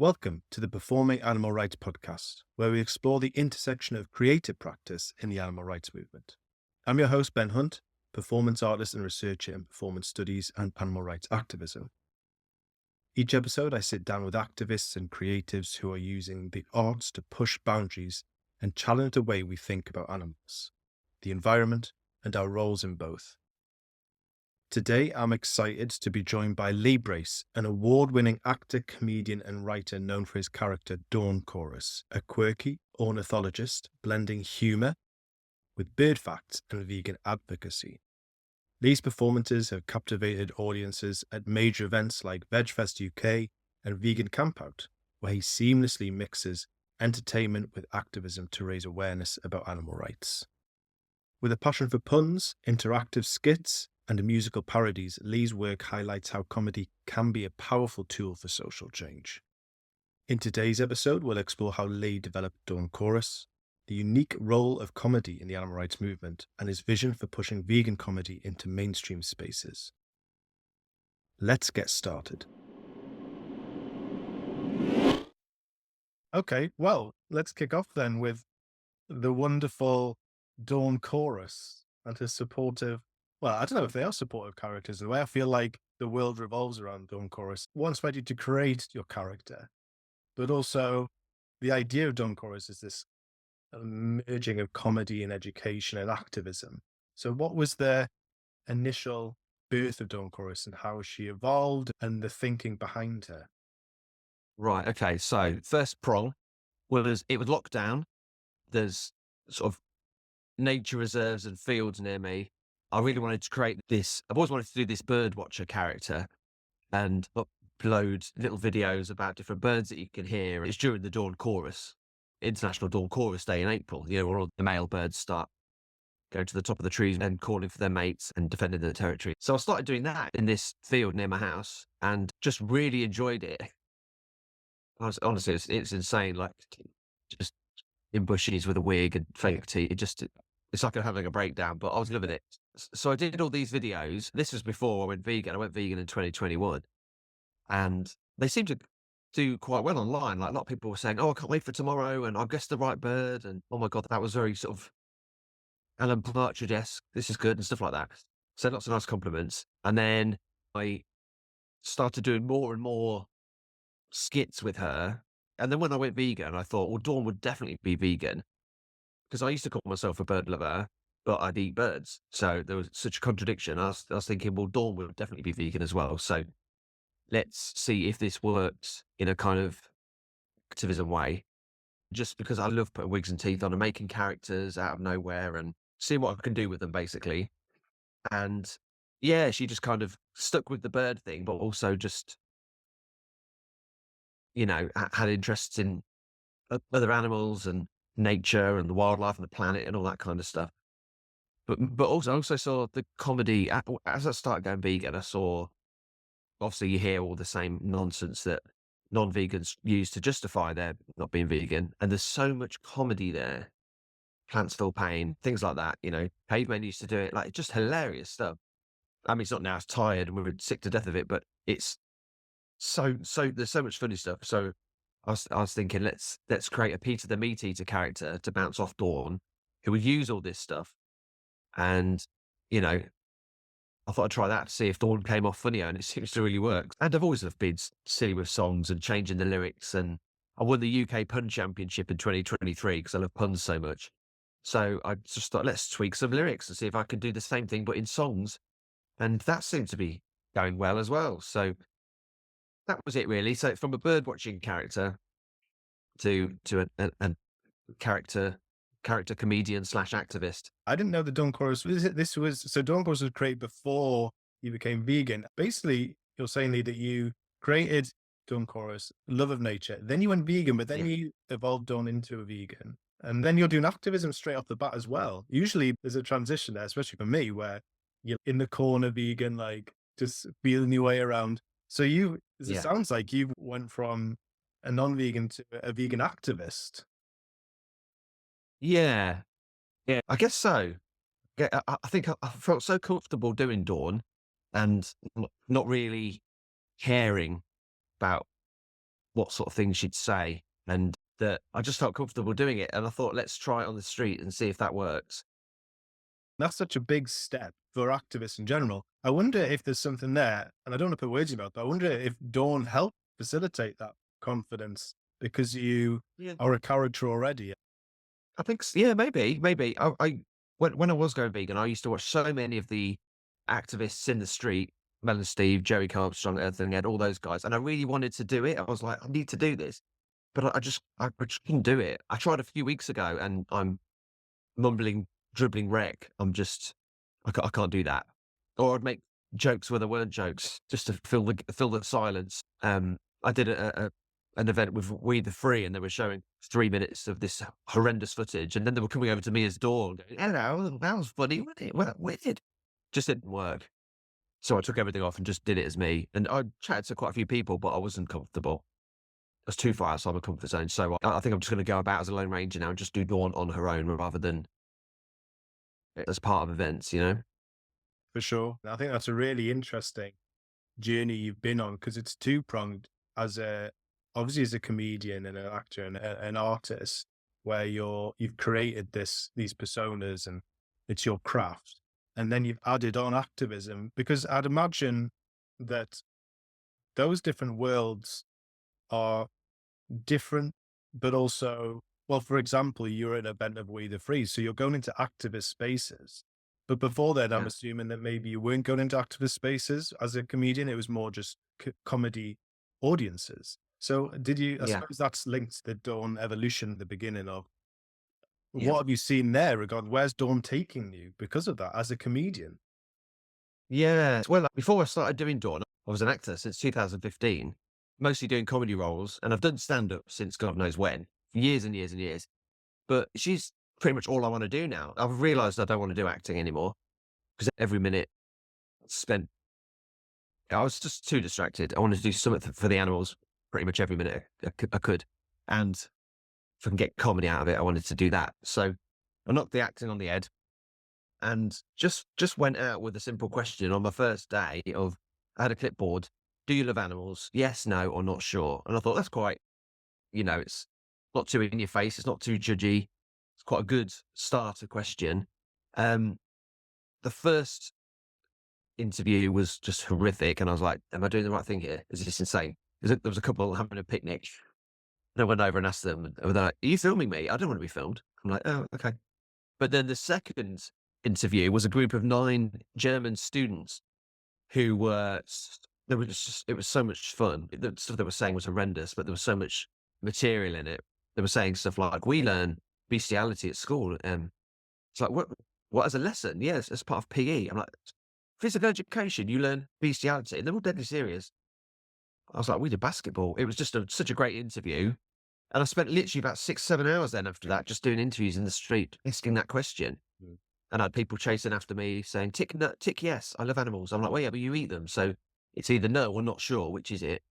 Welcome to the Performing Animal Rights Podcast, where we explore the intersection of creative practice in the animal rights movement. I'm your host, Ben Hunt, performance artist and researcher in performance studies and animal rights activism. Each episode, I sit down with activists and creatives who are using the arts to push boundaries and challenge the way we think about animals, the environment, and our roles in both. Today, I'm excited to be joined by Lee Brace, an award-winning actor, comedian, and writer known for his character Dawn Chorus, a quirky ornithologist blending humour with bird facts and vegan advocacy. Lee's performances have captivated audiences at major events like VegFest UK and Vegan Campout, where he seamlessly mixes entertainment with activism to raise awareness about animal rights. With a passion for puns, interactive skits, and musical parodies, Lee's work highlights how comedy can be a powerful tool for social change. In today's episode, we'll explore how Lee developed Dawn Chorus, the unique role of comedy in the animal rights movement, and his vision for pushing vegan comedy into mainstream spaces. Let's get started. Okay, well, let's kick off then with the wonderful Dawn Chorus and his supportive, well, I don't know if they are supportive characters. The way I feel like the world revolves around Dawn Chorus. What inspired you to create your character? But also, the idea of Dawn Chorus is this merging of comedy and education and activism. So what was the initial birth of Dawn Chorus and how she evolved and the thinking behind her? Right. Okay. So first prong was it was lockdown. There's sort of nature reserves and fields near me. I really wanted to create this. I've always wanted to do this bird watcher character and upload little videos about different birds that you can hear. It's during the Dawn Chorus, International Dawn Chorus Day in April, where all the male birds start going to the top of the trees and calling for their mates and defending their territory. So I started doing that in this field near my house and just really enjoyed it. Honestly, it's insane. Like just in bushes with a wig and fake teeth. It's like I'm having a breakdown, but I was loving it. So I did all these videos. This was before I went vegan. I went vegan in 2021 and they seemed to do quite well online. Like a lot of people were saying, "Oh, I can't wait for tomorrow." And I've guessed the right bird. And oh my God, that was very sort of Alan Partridge-esque. This is good and stuff like that. So lots of nice compliments. And then I started doing more and more skits with her. And then when I went vegan, I thought, well, Dawn would definitely be vegan because I used to call myself a bird lover, but I'd eat birds. So there was such a contradiction. I was thinking, well, Dawn would definitely be vegan as well. So let's see if this works in a kind of activism way. Just because I love putting wigs and teeth on and making characters out of nowhere and seeing what I can do with them, basically. And yeah, she just kind of stuck with the bird thing, but also just, had interests in other animals and nature and the wildlife and the planet and all that kind of stuff. But also, I also saw the comedy as I started going vegan. I saw, obviously, you hear all the same nonsense that non-vegans use to justify their not being vegan, and there's so much comedy there. Plants feel pain, things like that. Cavemen used to do it, like just hilarious stuff. I mean, it's not now; it's tired and we're sick to death of it, but it's so. There's so much funny stuff. So I was thinking, let's create a Peter the Meat Eater character to bounce off Dawn, who would use all this stuff. And, I thought I'd try that to see if Dawn came off funnier, and it seems to really work. And I've always loved being silly with songs and changing the lyrics. And I won the UK Pun Championship in 2023 because I love puns so much. So I just thought, let's tweak some lyrics and see if I could do the same thing, but in songs. And that seemed to be going well as well. So that was it really. So from a bird watching character to a character comedian / activist. I didn't know the Dawn Chorus. So Dawn Chorus was created before you became vegan. Basically, you're saying, Lee, that you created Dawn Chorus, love of nature. Then you went vegan, but then you evolved Dawn into a vegan. And then you're doing activism straight off the bat as well. Usually there's a transition there, especially for me, where you're in the corner vegan, like just feeling your way around. So it sounds like you went from a non-vegan to a vegan activist. Yeah. Yeah, I guess so. Yeah, I think I felt so comfortable doing Dawn and not really caring about what sort of things she'd say, and that I just felt comfortable doing it. And I thought, let's try it on the street and see if that works. That's such a big step for activists in general. I wonder if there's something there, and I don't want to put words in your mouth, but I wonder if Dawn helped facilitate that confidence because you Yeah. are a character already. I think, yeah, maybe. When I was going vegan, I used to watch so many of the activists in the street, Mel and Steve, Joey Armstrong, Earthling Ed, all those guys, and I really wanted to do it. I was like, I need to do this, but I just couldn't do it. I tried a few weeks ago, and I'm mumbling, dribbling wreck. I can't do that. Or I'd make jokes where there weren't jokes just to fill the silence. I did an event with We the Free, and they were showing 3 minutes of this horrendous footage, and then they were coming over to me as Dawn, going, "Hello, that was funny, wasn't it? Well, wicked." Just didn't work. So I took everything off and just did it as me. And I chatted to quite a few people, but I wasn't comfortable. I was too far outside my comfort zone. So I think I'm just going to go about as a Lone Ranger now and just do Dawn on her own rather than as part of events, you know? For sure. I think that's a really interesting journey you've been on because it's two pronged as a obviously as a comedian and an actor and an artist where you've created these personas and it's your craft, and then you've added on activism because I'd imagine that those different worlds are different, but also, well, for example, you're at an event of We the Free, so you're going into activist spaces. But before then, I'm Yeah. assuming that maybe you weren't going into activist spaces as a comedian. It was more just comedy audiences. So did you, I Yeah. suppose that's linked to the Dawn evolution at the beginning of Yeah. what have you seen there regarding where's Dawn taking you because of that as a comedian? Yeah. Well, before I started doing Dawn, I was an actor since 2015, mostly doing comedy roles. And I've done stand up since God knows when, years and years and years. But she's pretty much all I want to do now. I've realized I don't want to do acting anymore because every minute spent, I was just too distracted. I wanted to do something for the animals pretty much every minute I could. And if I can get comedy out of it, I wanted to do that. So I knocked the acting on the head and just went out with a simple question on my first day of, I had a clipboard. Do you love animals? Yes, no, or not sure. And I thought that's quite, it's not too in your face. It's not too judgy. It's quite a good starter question. Um, the first interview was just horrific. And I was like, am I doing the right thing here? Is this insane? There was a couple having a picnic. And I went over and asked them, and they're like, are you filming me? I don't want to be filmed. I'm like, oh, okay. But then the second interview was a group of 9 German students who were, there was just, it was so much fun. The stuff they were saying was horrendous, but there was so much material in it. They were saying stuff like, we learn bestiality at school. It's like, what as a lesson? Yes, as part of PE. I'm like, physical education, you learn bestiality. And they're all deadly serious. I was like, we did basketball. It was just such a great interview. And I spent literally about 6, 7 hours then after that, just doing interviews in the street, asking that question. Mm. And I had people chasing after me saying, tick, no, tick yes, I love animals. I'm like, well, yeah, but you eat them. So it's either no or not sure, which is it.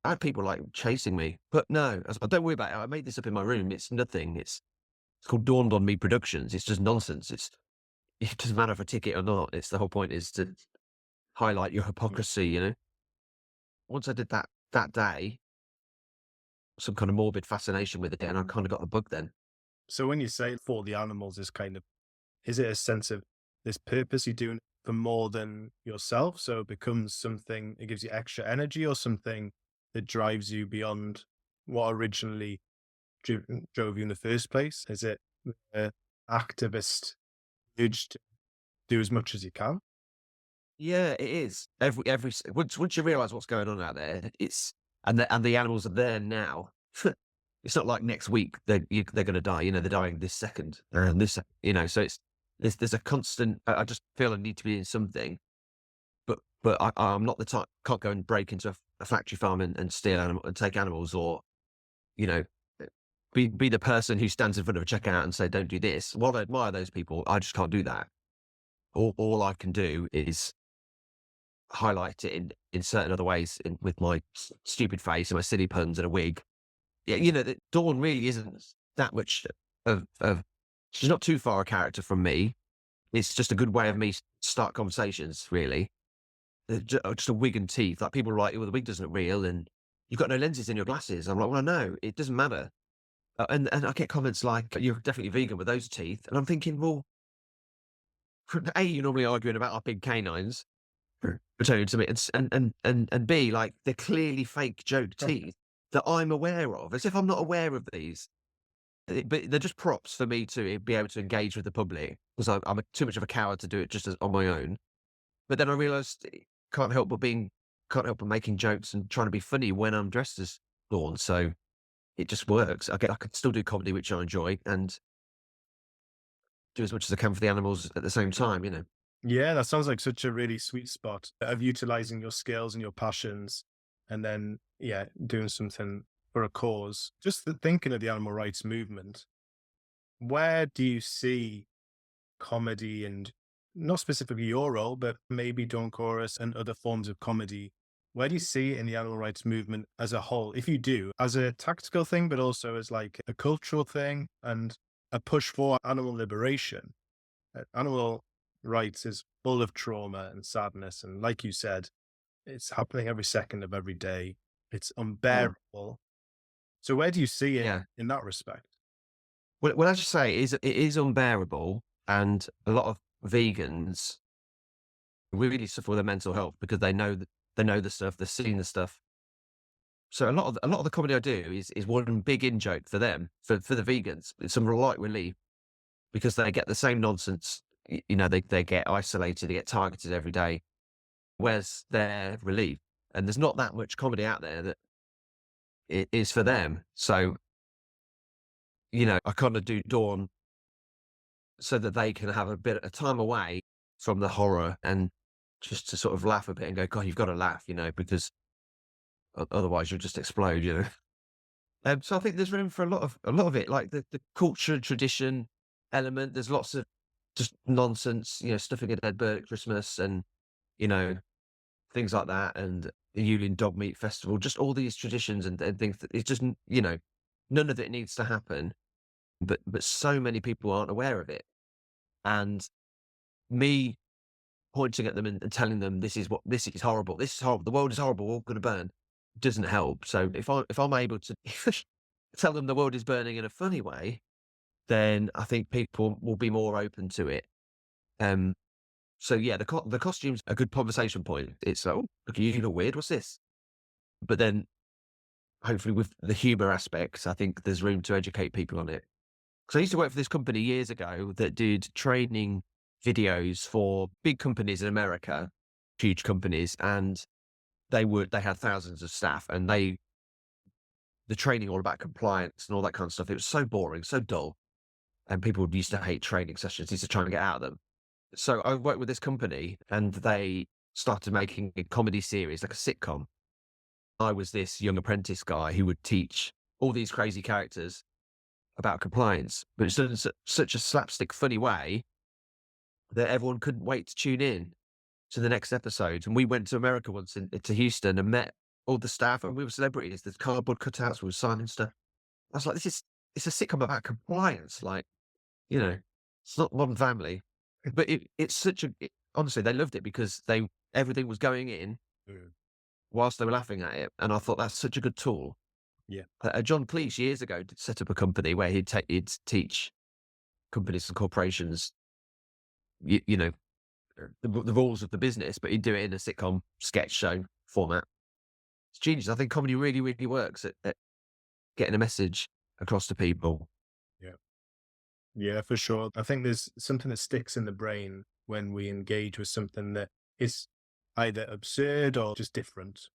I had people like chasing me, but no, I was like, don't worry about it. I made this up in my room. It's nothing. It's called Dawned on Me Productions. It's just nonsense. It doesn't matter if I tick it or not. It's the whole point is to highlight your hypocrisy, Once I did that day, some kind of morbid fascination with it, and I kind of got the bug then. So when you say for the animals is kind of, is it a sense of this purpose you're doing it for more than yourself? So it becomes something, it gives you extra energy or something that drives you beyond what originally drove you in the first place? Is it the activist urge to do as much as you can? Yeah, it is. Once you realise what's going on out there, and the animals are there now. It's not like next week they're going to die. They're dying this second, and this. So there's a constant. I just feel I need to be in something, but I'm not the type. Can't go and break into a factory farm and steal and take animals, or you know, be the person who stands in front of a checkout and say, "Don't do this." While I admire those people, I just can't do that. All I can do is highlight it in certain other ways with my stupid face and my silly puns and a wig. Yeah, that Dawn really isn't that much of she's not too far a character from me. It's just a good way of me start conversations, really. Just a wig and teeth. Like people are like, well, the wig doesn't look real. And you've got no lenses in your glasses. I'm like, well, no, it doesn't matter. And I get comments like, you're definitely vegan with those teeth. And I'm thinking, well, A, you're normally arguing about our big canines, returning to me, and B, like, they're clearly fake joke teeth that I'm aware of, as if I'm not aware of these. But they're just props for me to be able to engage with the public because too much of a coward to do it just on my own. But then I realised can't help but making jokes and trying to be funny when I'm dressed as Dawn. So it just works. I can still do comedy, which I enjoy, and do as much as I can for the animals at the same time. You know. Yeah, that sounds like such a really sweet spot of utilizing your skills and your passions and then, yeah, doing something for a cause. Just thinking of the animal rights movement, where do you see comedy and not specifically your role, but maybe Dawn Chorus and other forms of comedy? Where do you see it in the animal rights movement as a whole? If you do, as a tactical thing, but also as like a cultural thing and a push for animal liberation? Animal rights is full of trauma and sadness. And like you said, it's happening every second of every day. It's unbearable. So where do you see it Yeah. in that respect? Well, as you say, it is unbearable, and a lot of vegans really suffer with their mental health because they know the stuff, they've seen the stuff. So a lot of the comedy I do is one big in joke for them, for the vegans. It's some light relief because they get the same nonsense. They get isolated, they get targeted every day. Where's their relief? And there's not that much comedy out there that it is for them. So, I kind of do Dawn so that they can have a bit of time away from the horror and just to sort of laugh a bit and go, God, you've got to laugh, because otherwise you'll just explode. So I think there's room for a lot of it, like the culture and tradition element. There's lots of just nonsense, stuffing a dead bird at Christmas and, you know, things like that. And the Yulin Dog Meat Festival, just all these traditions and things that it's just, none of it needs to happen. But so many people aren't aware of it. And me pointing at them and telling them this is horrible. This is horrible. The world is horrible. We're all going to burn. Doesn't help. So if I'm able to tell them the world is burning in a funny way, then I think people will be more open to it. Um. So yeah, the costume's a good conversation point. It's like, oh, look, you look weird. What's this? But then hopefully with the humour aspects, I think there's room to educate people on it. Because I used to work for this company years ago that did training videos for big companies in America, huge companies, and they had thousands of staff, and the training all about compliance and all that kind of stuff. It was so boring, so dull, and people used to hate training sessions, used to try and get out of them. So I worked with this company, and they started making a comedy series, like a sitcom. I was this young apprentice guy who would teach all these crazy characters about compliance, but it's done in such a slapstick, funny way that everyone couldn't wait to tune in to the next episode. And we went to America once to Houston and met all the staff, and we were celebrities. There's cardboard cutouts, we were signing stuff. I was like, it's a sitcom about compliance. Like, it's not Modern Family, but it's honestly, they loved it because everything was going in Mm. whilst they were laughing at it. And I thought that's such a good tool. Yeah. John Cleese years ago did set up a company where he'd teach companies and corporations, you know, the rules of the business, but he'd do it in a sitcom sketch show format. It's genius. I think comedy really, really works at getting a message across to people. Yeah. Yeah, for sure. I think there's something that sticks in the brain when we engage with something that is either absurd or just different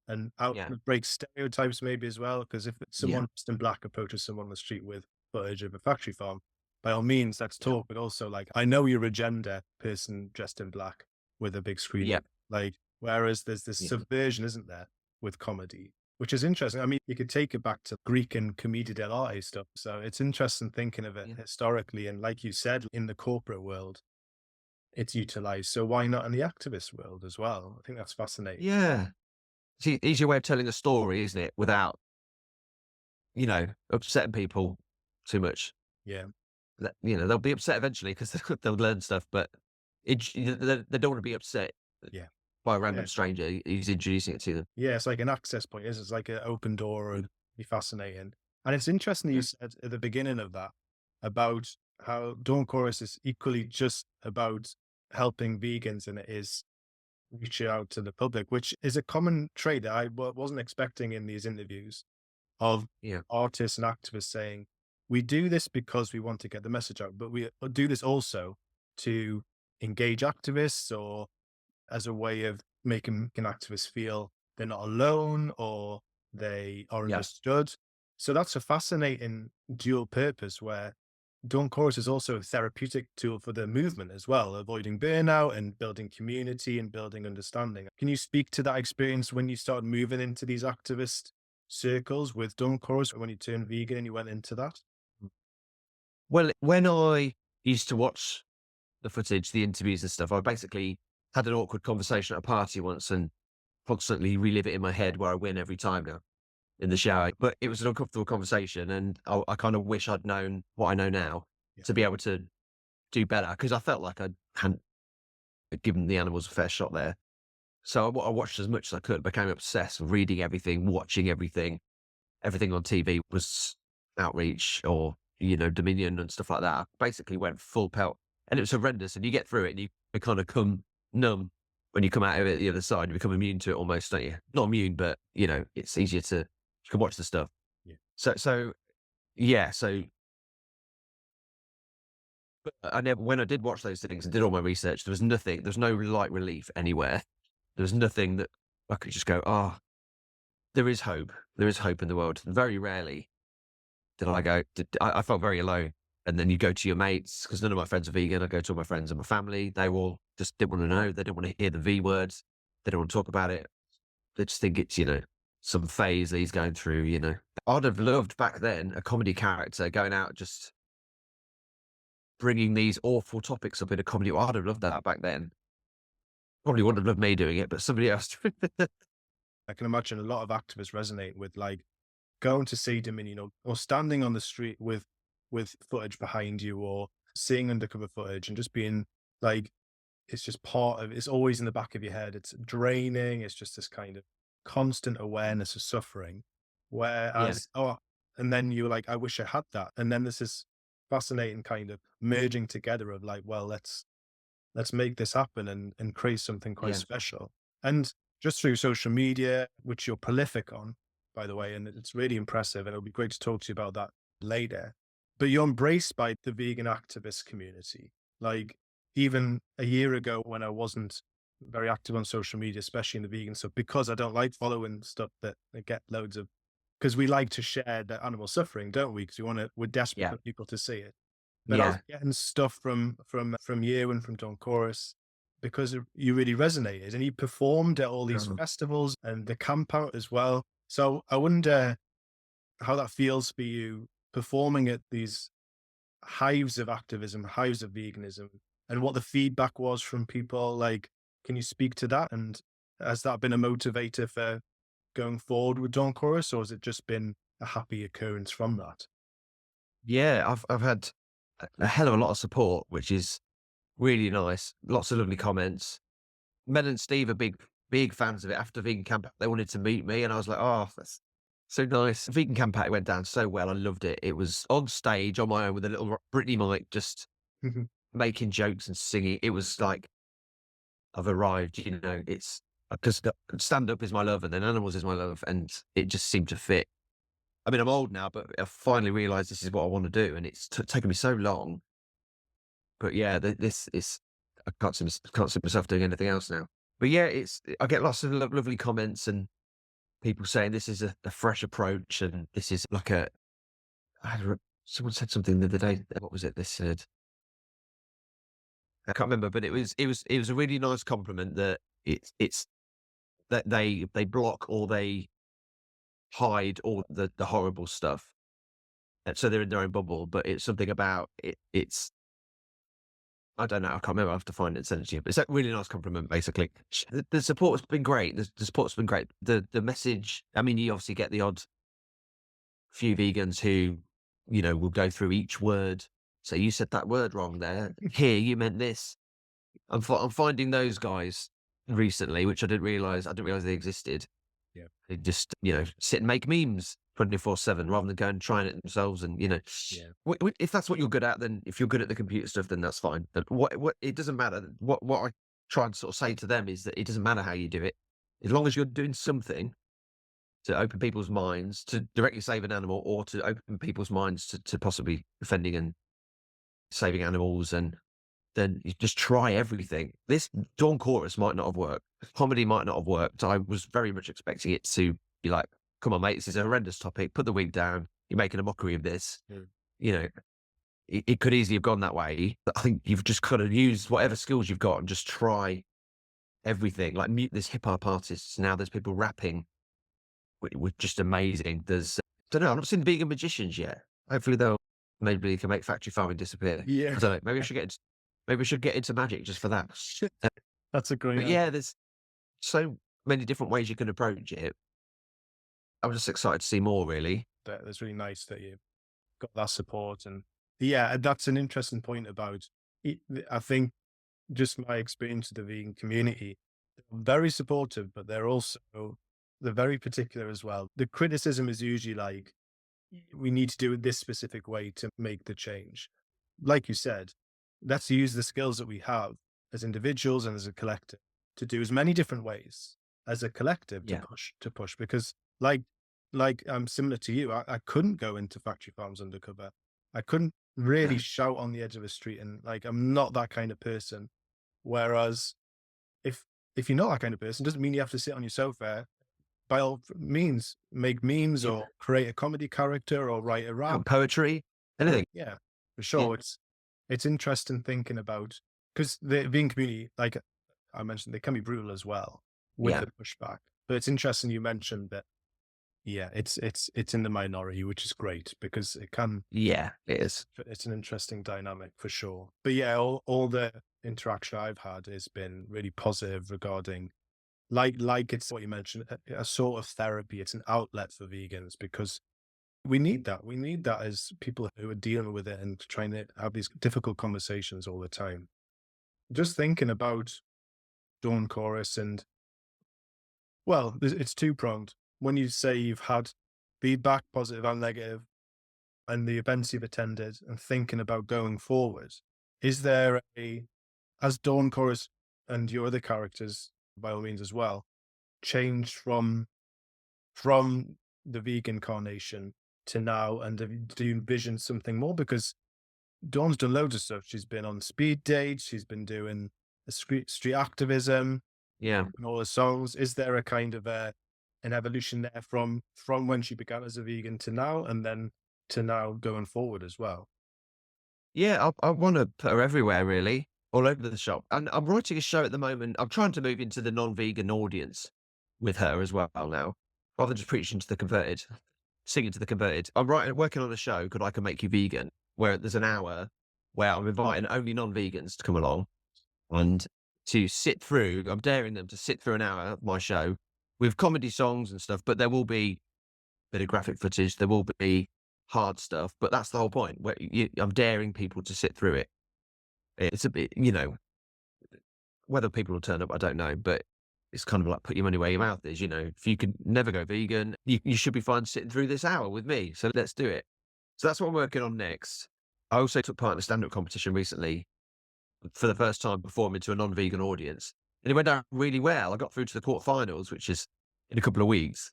and out Yeah. breaks stereotypes maybe as well. Because if Yeah. someone dressed in black approaches someone on the street with footage of a factory farm, by all means, let's Yeah. talk. But also, like, I know you're a gender person dressed in black with a big screen. Yeah. Like, whereas there's this Yeah. subversion, isn't there, with comedy, which is interesting. I mean, you could take it back to Greek and Commedia dell'arte stuff. So it's interesting thinking of it Yeah. historically. And like you said, in the corporate world, it's utilized. So why not in the activist world as well? I think that's fascinating. Yeah. See, easier way of telling a story, isn't it? Without, upsetting people too much. Yeah. They'll be upset eventually because they'll learn stuff, but they don't want to be upset. Yeah. by a Yeah. random stranger. He's introducing it to them. Yeah, it's like an access point. It's like an open door and be fascinating. And it's interesting you Yeah. said at the beginning of that about how Dawn Chorus is equally just about helping vegans and it is reaching out to the public, which is a common trait that I wasn't expecting in these interviews of Yeah. artists and activists saying, we do this because we want to get the message out, but we do this also to engage activists or as a way of making activists feel they're not alone or they are Yeah. understood. So that's a fascinating dual purpose where Dawn Chorus is also a therapeutic tool for the movement as well, avoiding burnout and building community and building understanding. Can you speak to that experience when you started moving into these activist circles with Dawn Chorus when you turned vegan and you went into that? Well, when I used to watch the footage, the interviews and stuff, I basically had an awkward conversation at a party once and constantly relive it in my head where I win every time now in the shower. But it was an uncomfortable conversation, and I kind of wish I'd known what I know now Yeah. to be able to do better because I felt like I hadn't given the animals a fair shot there. So I watched as much as I could, became obsessed with reading everything, watching everything. Everything on TV was outreach or, Dominion and stuff like that. I basically went full pelt and it was horrendous. And you get through it and you kind of come numb when you come out of it the other side. You become immune to it almost, don't you? Not immune, but, it's easier you can watch the stuff. Yeah. So yeah. So, but when I did watch those things and did all my research, there was no light relief anywhere. There was nothing that I could just go, oh, there is hope. There is hope in the world. Very rarely did I go, I felt very alone. And then you go to your mates, because none of my friends are vegan. I go to all my friends and my family. They all just didn't want to know. They didn't want to hear the V words. They don't want to talk about it. They just think it's, some phase that he's going through, I'd have loved back then a comedy character going out just bringing these awful topics up in a comedy. I'd have loved that back then. Probably wouldn't have loved me doing it, but somebody else. I can imagine a lot of activists resonate with like going to see Dominion or standing on the street with footage behind you or seeing undercover footage and just being like it's just part of it's always in the back of your head. It's draining. It's just this kind of constant awareness of suffering. Yeah, Whereas, and then you're like, I wish I had that. And then there's this fascinating kind of merging together of like, well, let's make this happen and create something quite yeah. special. And just through social media, which you're prolific on, by the way, and it's really impressive. And it'll be great to talk to you about that later. But you're embraced by the vegan activist community. Like even a year ago when I wasn't very active on social media, especially in the vegan stuff, because I don't like following stuff that get loads of, because we like to share the animal suffering, don't we? Because we're desperate Yeah, for people to see it. But I was yeah. getting stuff from you and from Don Chorus because you really resonated, and you performed at all these Mhm. festivals and the camp out as well. So I wonder how that feels for you performing at these hives of activism, hives of veganism, and what the feedback was from people. Like, can you speak to that? And has that been a motivator for going forward with Dawn Chorus, or has it just been a happy occurrence from that? Yeah, I've had a hell of a lot of support, which is really nice. Lots of lovely comments. Mel and Steve are big fans of it. After Vegan Camp, they wanted to meet me, and I was like, "Oh, that's so nice." Vegan Camp Out went down so well. I loved it. It was on stage on my own with a little Britney mic, just making jokes and singing. It was like I've arrived. It's because stand up is my love, and then animals is my love, and it just seemed to fit. I mean, I'm old now, but I finally realized this is what I want to do, and it's taken me so long. But yeah, this is I can't see myself doing anything else now. But yeah, I get lots of lovely comments and people saying this is a fresh approach, and this is like someone said something the other day. What was it? They said I can't remember, but it was a really nice compliment that it's that they block or they hide all the horrible stuff, and so they're in their own bubble. But it's something about it. It's I don't know. I can't remember. I have to find it and send it to you. But it's a really nice compliment, basically. The support's been great. The support's been great. The message. I mean, you obviously get the odd few vegans who, will go through each word. So you said that word wrong there. Here, you meant this. I'm finding those guys recently, which I didn't realize they existed. Yeah. They just, sit and make memes 24/7 rather than go and trying it themselves. And, Yeah. if that's what you're good at, then if you're good at the computer stuff, then that's fine. But it doesn't matter. What I try and sort of say to them is that it doesn't matter how you do it, as long as you're doing something to open people's minds to directly save an animal or to open people's minds to possibly defending and saving animals. And then you just try everything. This Dawn Chorus might not have worked. Comedy might not have worked. I was very much expecting it to be like, come on, mate, this is a horrendous topic. Put the wig down. You're making a mockery of this. Mm. You know, it could easily have gone that way. But I think you've just got to use whatever skills you've got and just try everything. Like there's hip hop artists now. There's people rapping, which just amazing. There's, don't know. I've not seen vegan magicians yet. Hopefully maybe they can make factory farming disappear. Yeah. I don't know. Maybe I should get into magic just for that. That's a great But idea. yeah, there's so many different ways you can approach it. I'm just excited to see more, really. That's really nice that you got that support. And yeah, that's an interesting point about it. I think just my experience with the vegan community, they're very supportive, but they're very particular as well. The criticism is usually like, we need to do it this specific way to make the change. Like you said, let's use the skills that we have as individuals and as a collective to do as many different ways as a collective Yeah. to push. Because like I'm similar to you, I couldn't go into factory farms undercover. I couldn't really shout on the edge of a street, and like I'm not that kind of person. Whereas if if you're not that kind of person, doesn't mean you have to sit on your sofa. By all means, make memes Yeah. or create a comedy character or write a rap. Poetry, anything. Yeah, for Yeah. sure. It's interesting thinking about, because the vegan community, like I mentioned, they can be brutal as well with Yeah. the pushback. But it's interesting you mentioned that. Yeah, it's in the minority, which is great because Yeah, it is. it's an interesting dynamic for sure. But yeah, all the interaction I've had has been really positive regarding, like it's what you mentioned, a sort of therapy. It's an outlet for vegans because we need that. We need that as people who are dealing with it and trying to have these difficult conversations all the time. Just thinking about Dawn Chorus and, well, it's two pronged. When you say you've had feedback, positive and negative, and the events you've attended and thinking about going forward, is there as Dawn Chorus and your other characters, by all means as well, changed from the vegan carnation to now? And do you envision something more? Because Dawn's done loads of stuff. She's been on speed dates. She's been doing a street activism Yeah. and all the songs. Is there a kind of an evolution there from when she began as a vegan to now, and then to now going forward as well? Yeah, I wanna put her everywhere, really, all over the shop. And I'm writing a show at the moment. I'm trying to move into the non-vegan audience with her as well now, rather than just preaching to the converted, singing to the converted. Working on a show called I Can Make You Vegan, where there's an hour where I'm inviting only non-vegans to come along and to sit through. I'm daring them to sit through an hour of my show with comedy songs and stuff, but there will be a bit of graphic footage, there will be hard stuff, but that's the whole point. I'm daring people to sit through it. It's a bit, whether people will turn up, I don't know, but it's kind of like put your money where your mouth is. If you can never go vegan, you should be fine sitting through this hour with me. So let's do it. So that's what I'm working on next. I also took part in a stand-up competition recently for the first time performing to a non-vegan audience. And it went down really well. I got through to the quarterfinals, which is in a couple of weeks.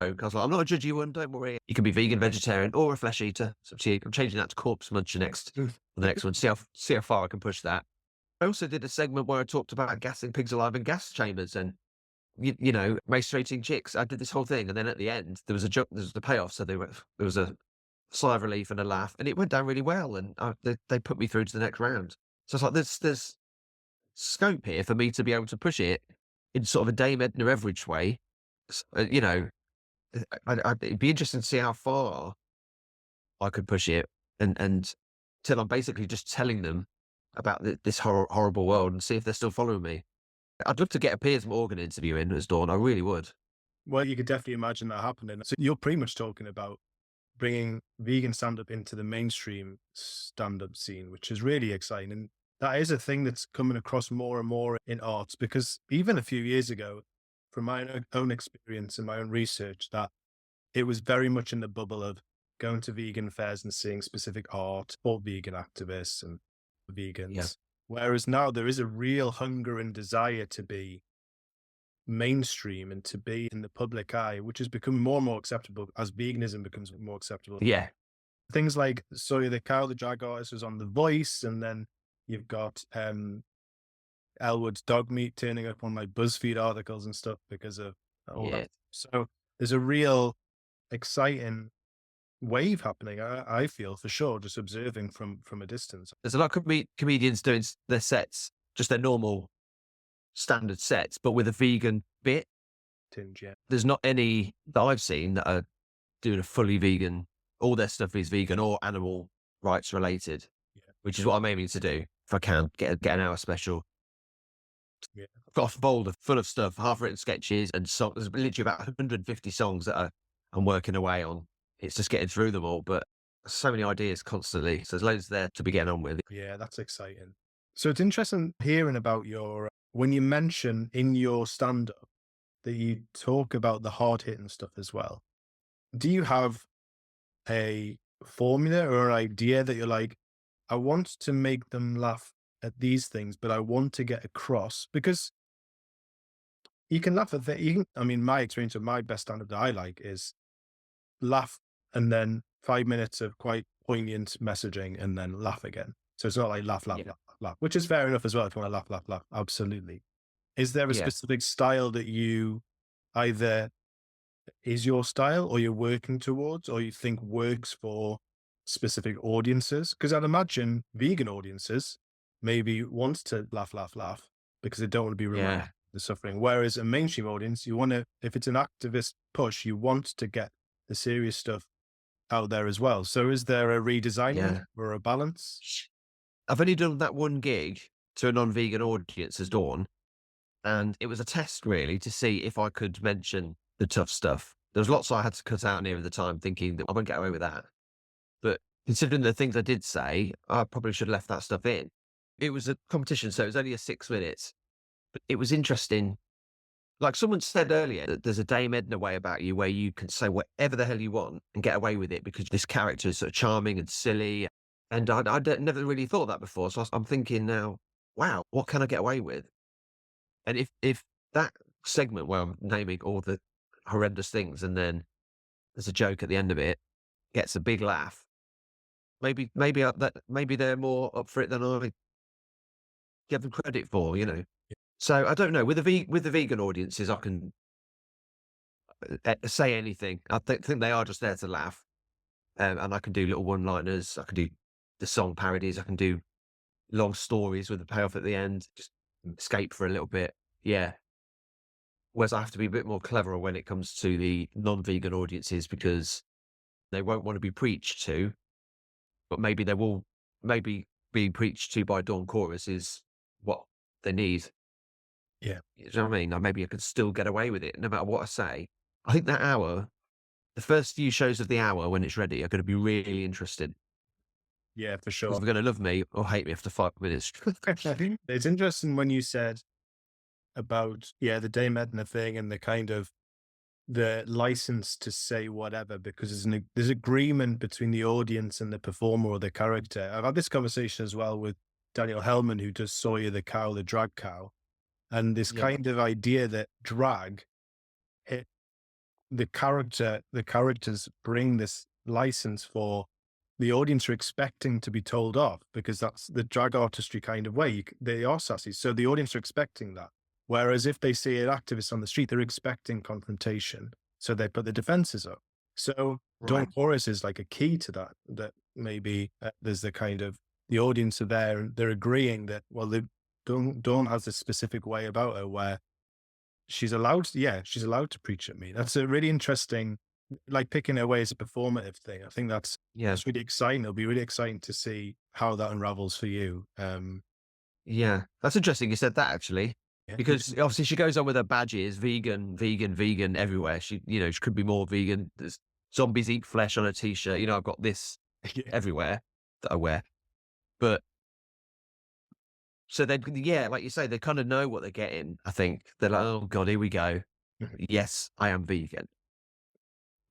I was like, I'm not a judgy one, don't worry. You can be vegan, vegetarian, or a flesh eater. It's up to you. I'm changing that to corpse muncher next. The next one. See how far I can push that. I also did a segment where I talked about gassing pigs alive in gas chambers and macerating chicks. I did this whole thing, and then at the end there was there was the payoff. So there was a sigh of relief and a laugh, and it went down really well. And they put me through to the next round. So it's like there's scope here for me to be able to push it in sort of a Dame Edna Everage way. It'd be interesting to see how far I could push it, and till I'm basically just telling them about this horrible world and see if they're still following me. I'd love to get a Piers Morgan interview in as Dawn. I really would. Well, you could definitely imagine that happening. So you're pretty much talking about bringing vegan stand-up into the mainstream stand-up scene, which is really exciting. And that is a thing that's coming across more and more in arts, because even a few years ago, from my own experience and my own research, that it was very much in the bubble of going to vegan fairs and seeing specific art for vegan activists and Yeah. vegans. Whereas now there is a real hunger and desire to be mainstream and to be in the public eye, which has become more and more acceptable as veganism becomes more acceptable. Yeah. Things like Sawyer the Cow, the drag artist, was on The Voice, and then you've got Elwood's dog meat turning up on my BuzzFeed articles and stuff because of all that. Yeah. So there's a real exciting wave happening. I feel for sure, just observing from a distance. There's a lot of comedians doing their sets, just their normal standard sets, but with a vegan bit. Tinge, yeah. There's not any that I've seen that are doing a fully vegan. All their stuff is vegan or animal rights related, Yeah. which is what I'm aiming to do. If I can get an hour special. Yeah. I've got a folder full of stuff, half written sketches and songs. There's literally about 150 songs that I'm working away on. It's just getting through them all, but so many ideas constantly. So there's loads there to be getting on with. Yeah, that's exciting. So it's interesting hearing about when you mention in your stand up that you talk about the hard hitting stuff as well. Do you have a formula or an idea that you're like, I want to make them laugh at these things, but I want to get across? Because you can laugh at I mean, my experience of my best stand up that I like is laugh and then 5 minutes of quite poignant messaging and then laugh again. So it's not like laugh, laugh, Yeah. laugh, laugh, which is fair enough as well if you want to laugh, laugh, laugh. Absolutely. Is there a Yeah. specific style that you either is your style or you're working towards or you think works for specific audiences? Because I'd imagine vegan audiences maybe want to laugh, laugh, laugh because they don't want to be reminded Yeah. of the suffering. Whereas a mainstream audience, you want to, if it's an activist push, you want to get the serious stuff out there as well. So is there a redesigning Yeah. or a balance? I've only done that one gig to a non-vegan audience as Dawn, and it was a test really to see if I could mention the tough stuff. There was lots I had to cut out near the time, thinking that I won't get away with that. But considering the things I did say, I probably should have left that stuff in. It was a competition, so it was only a 6 minutes, but it was interesting. Like someone said earlier, that there's a Dame Edna way about you where you can say whatever the hell you want and get away with it because this character is sort of charming and silly. And I never really thought that before. So I'm thinking now, wow, what can I get away with? And if that segment where I'm naming all the horrendous things and then there's a joke at the end of it, gets a big laugh, maybe they're more up for it than I give them credit for, you know. So I don't know. With the vegan audiences, I can say anything. I think they are just there to laugh, and I can do little one-liners. I can do the song parodies. I can do long stories with a payoff at the end. Just escape for a little bit. Yeah. Whereas I have to be a bit more clever when it comes to the non-vegan audiences because they won't want to be preached to, but maybe they will. Maybe being preached to by Dawn Chorus is what they need. Yeah. You know what I mean? Like maybe I could still get away with it no matter what I say. I think that hour, the first few shows of the hour when it's ready are going to be really interesting Yeah, for because sure. they're going to love me or hate me after 5 minutes. It's interesting when you said about, yeah, the Dame Edna thing and the kind of the license to say whatever because there's agreement between the audience and the performer or the character. I've had this conversation as well with Daniel Hellman, who does Sawyer the Cow, the drag cow, and this Yeah. kind of idea that drag, it, the characters bring this license for the audience are expecting to be told off because that's the drag artistry kind of way. They are sassy, so the audience are expecting that. Whereas if they see an activist on the street, they're expecting confrontation, so they put the defenses up. So Dawn Right. Chorus is like a key to that. That maybe there's the kind of the audience are there and they're agreeing that Dawn has a specific way about her where she's allowed to, yeah, she's allowed to preach at me. That's a really interesting, like picking her way as a performative thing. I think Yeah. that's really exciting. It'll be really exciting to see how that unravels for you. Yeah. That's interesting. You said that actually, Yeah. because obviously she goes on with her badges, vegan, vegan, vegan everywhere. She could be more vegan. There's zombies eat flesh on a t-shirt. I've got this Yeah. everywhere that I wear, but So they, yeah, like you say, they kind of know what they're getting. I think they're like, oh God, here we go. Mhm. Yes, I am vegan.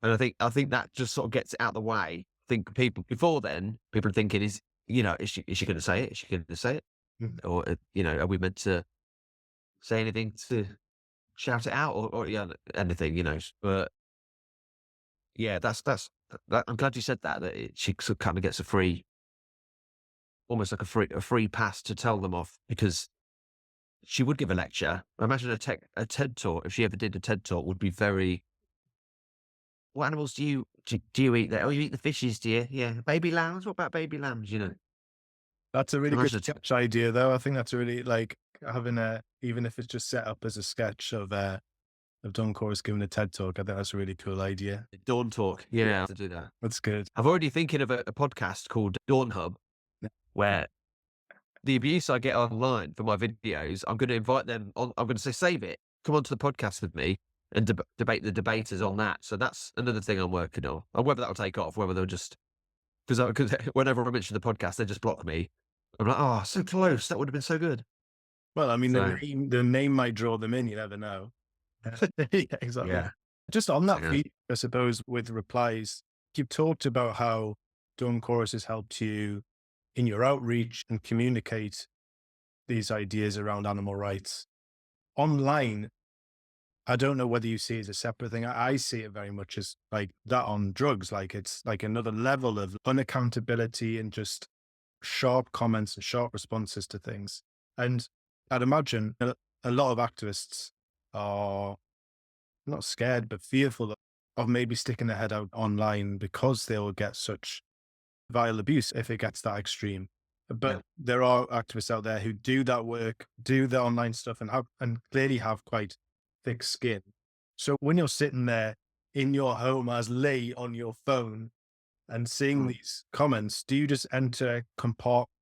And I think that just sort of gets it out of the way. I think people before then, people are thinking, is she going to say it? Is she going to say it? Mhm. Or, are we meant to say anything to shout it out or yeah, anything, but yeah, I'm glad you said that she kind of gets a free, almost like a free pass to tell them off because she would give a lecture. I imagine a TED talk, if she ever did a TED talk, would be very, what animals do you eat there? Oh, you eat the fishes, do you? Yeah. Baby lambs? What about baby lambs? That's a really good Imagine sketch idea, though. I think that's really like having even if it's just set up as a sketch of Don Chorus giving a TED talk. I think that's a really cool idea. a dawn talk. Yeah, Yeah, to do that. that's good. I've already thinking of a podcast called Dawn Hub, Yeah. where the abuse I get online for my videos, I'm going to invite them on. I'm going to say, save it. Come on to the podcast with me and debate the debaters on that. So that's another thing I'm working on. And whether that'll take off, whether they'll just, because whenever I mention the podcast, they just block me. I'm like, oh, so close. That would have been so good. Well, I mean, So, the name might draw them in. You never know. Yeah, exactly. yeah. Just on So, that yeah. feed, I suppose, with replies, you've talked about how Dawn Chorus has helped you in your outreach and communicate these ideas around animal rights. Online, I don't know whether you see it as a separate thing. I see it very much as like that on drugs. Like it's like another level of unaccountability and just sharp comments and sharp responses to things. And I'd imagine a lot of activists are not scared, but fearful of maybe sticking their head out online because they will get such vile abuse if it gets that extreme. Yeah. But there are activists out there who do that work, do the online stuff, and clearly have quite thick skin. So when you're sitting there in your home as Lee on your phone and seeing Mm. these comments, do you just enter a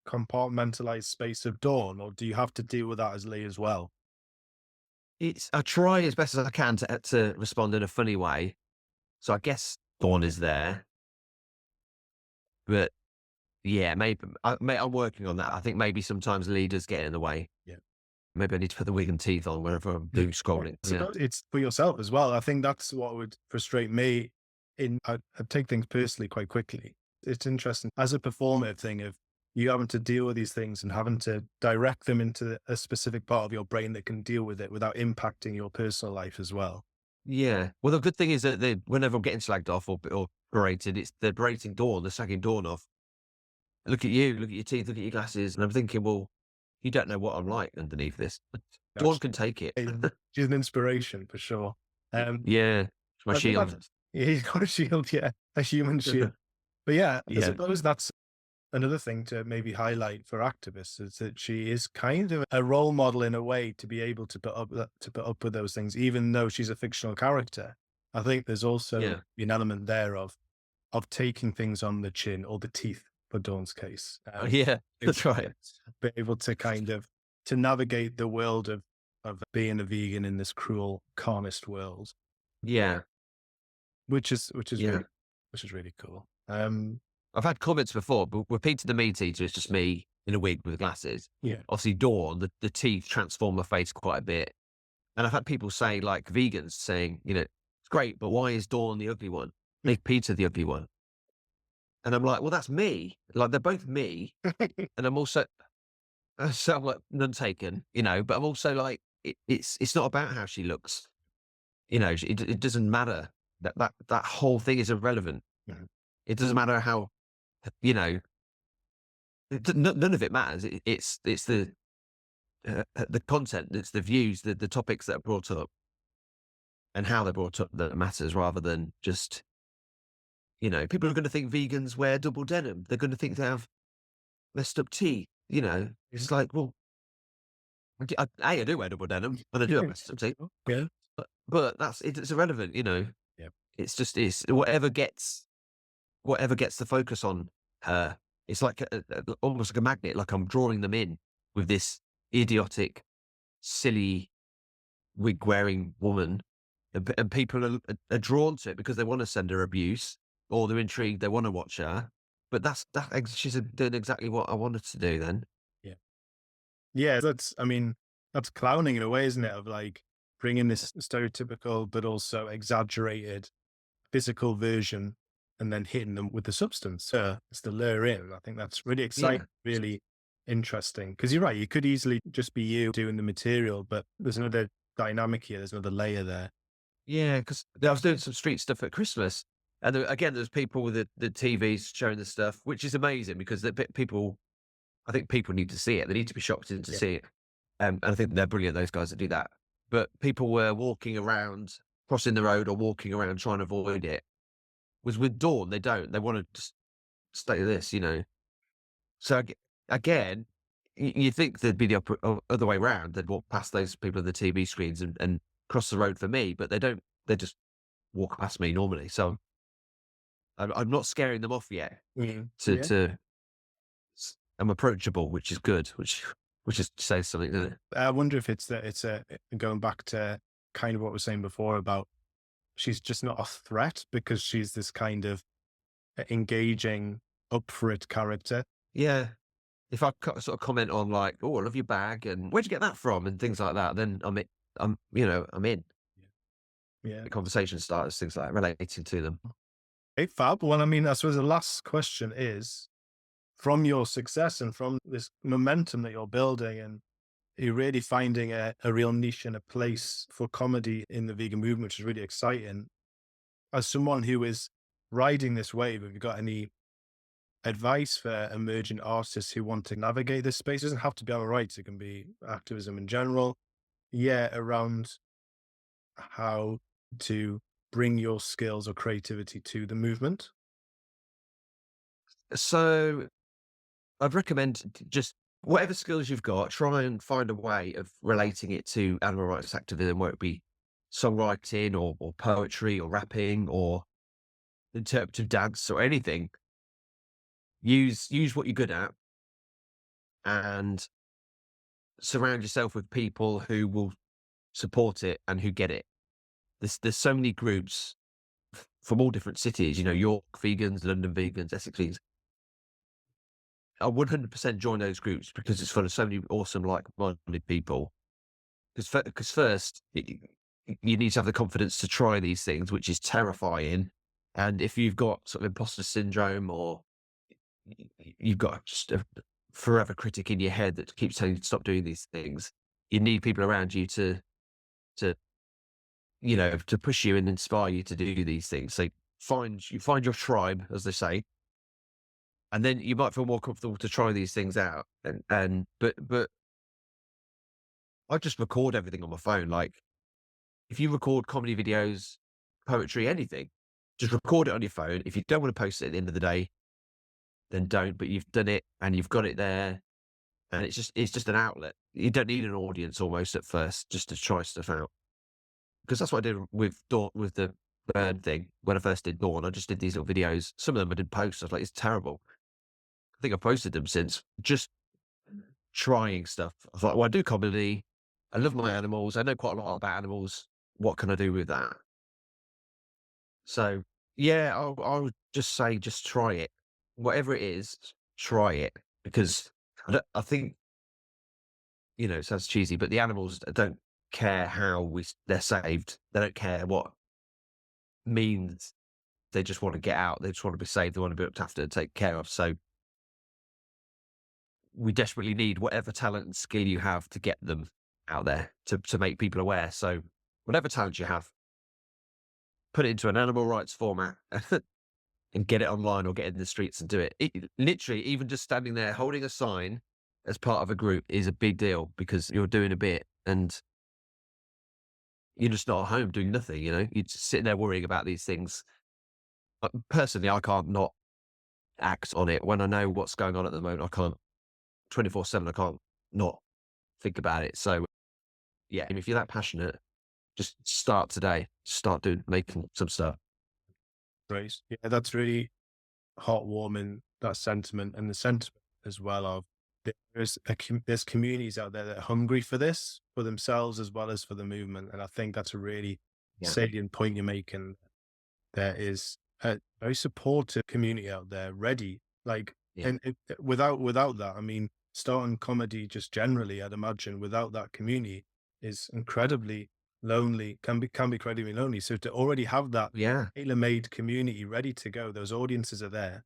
compartmentalized space of Dawn, or do you have to deal with that as Lee as well? I try as best as I can to respond in a funny way. So I guess Dawn is there, but yeah, maybe I'm working on that. I think maybe sometimes leaders get in the way. Yeah. Maybe I need to put the wig and teeth on whenever I'm doing scrolling. I Yeah. suppose it's for yourself as well. I think that's what would frustrate me. I'd take things personally quite quickly. It's interesting as a performative thing of you having to deal with these things and having to direct them into a specific part of your brain that can deal with it without impacting your personal life as well. Yeah. Well, the good thing is that whenever I'm getting slagged off or berated, they're berating Dawn, they're slagging Dawn off. Look at you, look at your teeth, look at your glasses. And I'm thinking, well, you don't know what I'm like underneath this. Dawn That's can take it. she's an inspiration for sure. Yeah. It's my I think shield. that's, yeah, he's got a shield, yeah, a human shield. But yeah, I Yeah. suppose that's another thing to maybe highlight for activists is that she is kind of a role model in a way to be able to put up with those things, even though she's a fictional character. I think there's also Yeah. an element there of taking things on the chin or the teeth for Dawn's case. Yeah. That's Able right. be able to kind of to navigate the world of being a vegan in this cruel carnist world, Yeah. which is Yeah. really cool. I've had comments before, but with Peter the Meat Eater, it's just me in a wig with glasses. Yeah. Obviously, Dawn, the teeth transform the face quite a bit. And I've had people say, like vegans saying, it's great, but why is Dawn the ugly one? Make Peter the ugly one. And I'm like, well, that's me. Like, they're both me. And I'm also, so I'm like, none taken, but I'm also like, it's not about how she looks. It doesn't matter. That whole thing is irrelevant. Mhm. It doesn't matter how, you know, none of it matters. It's the content, it's the views, the topics that are brought up and how they're brought up that matters rather than just, people are going to think vegans wear double denim. They're going to think they have messed up teeth. It's like, well, I do wear double denim and I do have messed up teeth, Yeah. but it's irrelevant. Yeah. It's whatever gets the focus on her. It's like almost like a magnet. Like I'm drawing them in with this idiotic, silly wig wearing woman, and people are drawn to it because they want to send her abuse or they're intrigued. They want to watch her. But she's doing exactly what I wanted to do then. Yeah. Yeah, I mean, that's clowning in a way, isn't it? Of like bringing this stereotypical but also exaggerated physical version and then hitting them with the substance. It's the lure in. I think that's really exciting, Yeah. really interesting. Because you're right, you could easily just be you doing the material, but there's another dynamic here. There's another layer there. Yeah, because I was doing some street stuff at Christmas, and again, there's people with the TVs showing the stuff, which is amazing because people, I think people need to see it. They need to be shocked into Yeah. see it, and I think they're brilliant. Those guys that do that. But people were walking around, crossing the road, or walking around trying to avoid it. Was with Dawn, they don't. They want to just stay this, you know. So again, you think there'd be the other way around. They'd walk past those people on the TV screens and cross the road for me, but they don't. They just walk past me normally. So I'm not scaring them off yet. Mm. To Yeah. to I'm approachable, which is good, which is says something, doesn't it? I wonder if going back to kind of what we were saying before about she's just not a threat because she's this kind of engaging, up for it character. Yeah. If I sort of comment on like, "Oh, I love your bag," and "Where'd you get that from?" and things like that, then I'm in. Yeah. The conversation starters, things like that, relating to them. Hey, fab. Well, I mean, I suppose the last question is from your success and from this momentum that you're building, and you're really finding a real niche and a place for comedy in the vegan movement, which is really exciting. As someone who is riding this wave, have you got any advice for emerging artists who want to navigate this space? It doesn't have to be our rights, it can be activism in general. Yeah, around how to bring your skills or creativity to the movement. So I'd recommend just whatever skills you've got, try and find a way of relating it to animal rights activism, whether it be songwriting or poetry or rapping or interpretive dance or anything. Use what you're good at and surround yourself with people who will support it and who get it. There's so many groups from all different cities, you know, York vegans, London vegans, Essex vegans. I 100% join those groups because it's full of so many awesome, like-minded people. Because first, you need to have the confidence to try these things, which is terrifying. And if you've got sort of imposter syndrome or you've got just a forever critic in your head that keeps telling you to stop doing these things, you need people around you to to push you and inspire you to do these things. So find your tribe, as they say, and then you might feel more comfortable to try these things out. But I just record everything on my phone. Like if you record comedy videos, poetry, anything, just record it on your phone. If you don't want to post it at the end of the day, then don't. But you've done it and you've got it there, and it's just an outlet. You don't need an audience almost at first just to try stuff out. Because that's what I did with Dawn, with the bird thing. When I first did Dawn, I just did these little videos. Some of them I did post. I was like, it's terrible. I think I posted them since just trying stuff. I thought, well, I do comedy. I love my animals. I know quite a lot about animals. What can I do with that? So yeah, I would just say, just try it. Whatever it is, try it. Because I think, it sounds cheesy, but the animals don't care how they're saved. They don't care what means. They just want to get out. They just want to be saved. They want to be looked after and taken care of. So we desperately need whatever talent and skill you have to get them out there to make people aware. So whatever talent you have, put it into an animal rights format and get it online or get it in the streets and do it. Literally, even just standing there holding a sign as part of a group is a big deal because you're doing a bit and you're just not at home doing nothing, You're just sitting there worrying about these things. Personally, I can't not act on it when I know what's going on at the moment. I can't 24/7. I can't not think about it. So yeah, if you're that passionate, just start today. Start making some stuff. Great. Yeah, that's really heartwarming, that sentiment, and the sentiment as well of there's communities out there that are hungry for this for themselves as well as for the movement. And I think that's a really Yeah, salient point you're making. There is a very supportive community out there ready, like, yeah, and without that, I mean, starting comedy just generally, I'd imagine, without that community is incredibly lonely, can be incredibly lonely. So to already have that Yeah. tailor-made community ready to go, those audiences are there.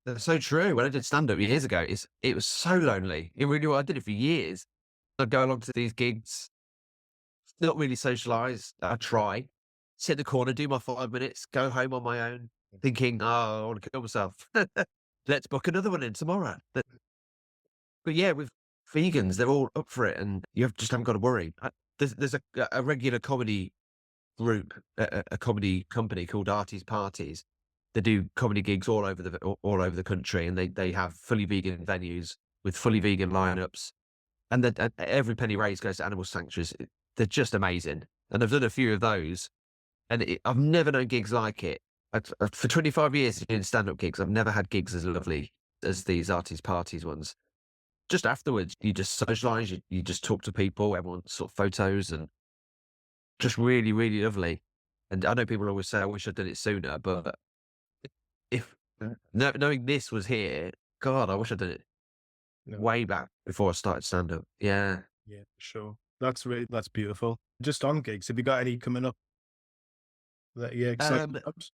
That's so true. When I did stand up years ago, it was so lonely. It really was. I did it for years. I'd go along to these gigs, not really socialise. I'd try, sit in the corner, do my 5 minutes, go home on my own, thinking, oh, I want to kill myself. Let's book another one in tomorrow. But yeah, with vegans, they're all up for it, and just haven't got to worry. There's a regular comedy group, a comedy company called Artie's Parties. They do comedy gigs all over the country, and they have fully vegan venues with fully vegan lineups, and every penny raised goes to animal sanctuaries. They're just amazing, and I've done a few of those, and I've never known gigs like it. For 25 years doing stand-up gigs, I've never had gigs as lovely as these Artie's Parties ones. Just afterwards, you just socialise, you just talk to people, everyone sort of photos, and just really, really lovely. And I know people always say, "I wish I'd done it sooner," but if knowing this was here, God, I wish I'd done it No, way back before I started stand-up. Yeah. yeah, for sure. That's beautiful. Just on gigs, have you got any coming up that you're excited Um, about?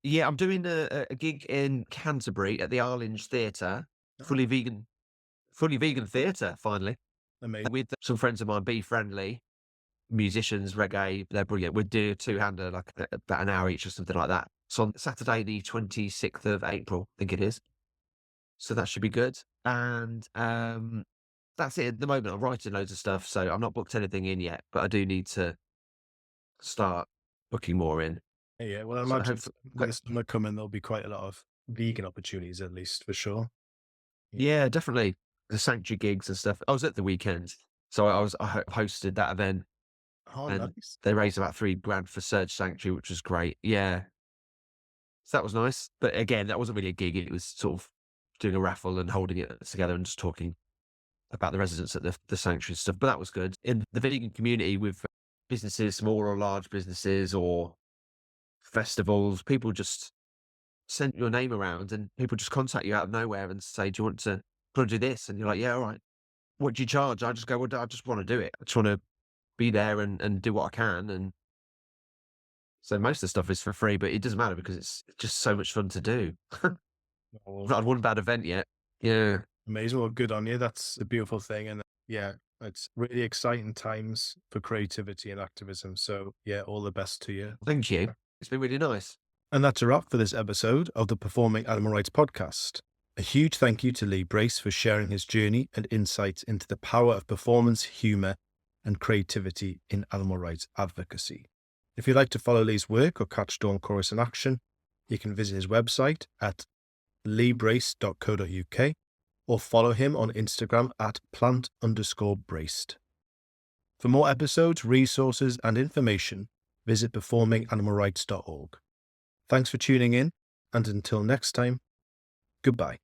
yeah, I'm doing a gig in Canterbury at the Arlinge Theatre, Oh, fully vegan theatre, finally, amazing. with some friends of mine, Be Friendly, musicians, reggae, they're brilliant. We'd do a two-hander, like, about an hour each or something like that. So on Saturday, the 26th of April, I think it is. So that should be good. And, that's it at the moment. I'm writing loads of stuff, so I'm not booked anything in yet, but I do need to start booking more in. Yeah, well, I So imagine hopefully, with the summer coming, there'll be quite a lot of vegan opportunities, at least for sure. Yeah. yeah, definitely. The sanctuary gigs and stuff. I was at the weekend, so I hosted that event, Oh, and nice. they raised about 3 grand for Surge Sanctuary, which was great. Yeah, so that was nice. But again, that wasn't really a gig. It was sort of doing a raffle and holding it together and just talking about the residents at the sanctuary and stuff. But that was good. In the vegan community, with businesses, small or large businesses, or festivals, people just send your name around, and people just contact you out of nowhere and say, "Do you want to do this?" And you're like, "Yeah, all right." What do you charge? I just go, "Well, I just want to do it. I just want to be there and do what I can." And so most of the stuff is for free, but it doesn't matter because it's just so much fun to do. I've Well, not had one bad event yet. Yeah. amazing. Well, good on you. That's a beautiful thing. And yeah, it's really exciting times for creativity and activism. So yeah, all the best to you. Thank you. It's been really nice. And that's a wrap for this episode of the Performing Animal Rights Podcast. A huge thank you to Lee Brace for sharing his journey and insights into the power of performance, humour, and creativity in animal rights advocacy. If you'd like to follow Lee's work or catch Dawn Chorus in action, you can visit his website at leebrace.co.uk or follow him on Instagram at plant_braced. For more episodes, resources, and information, visit performinganimalrights.org. Thanks for tuning in, and until next time, goodbye.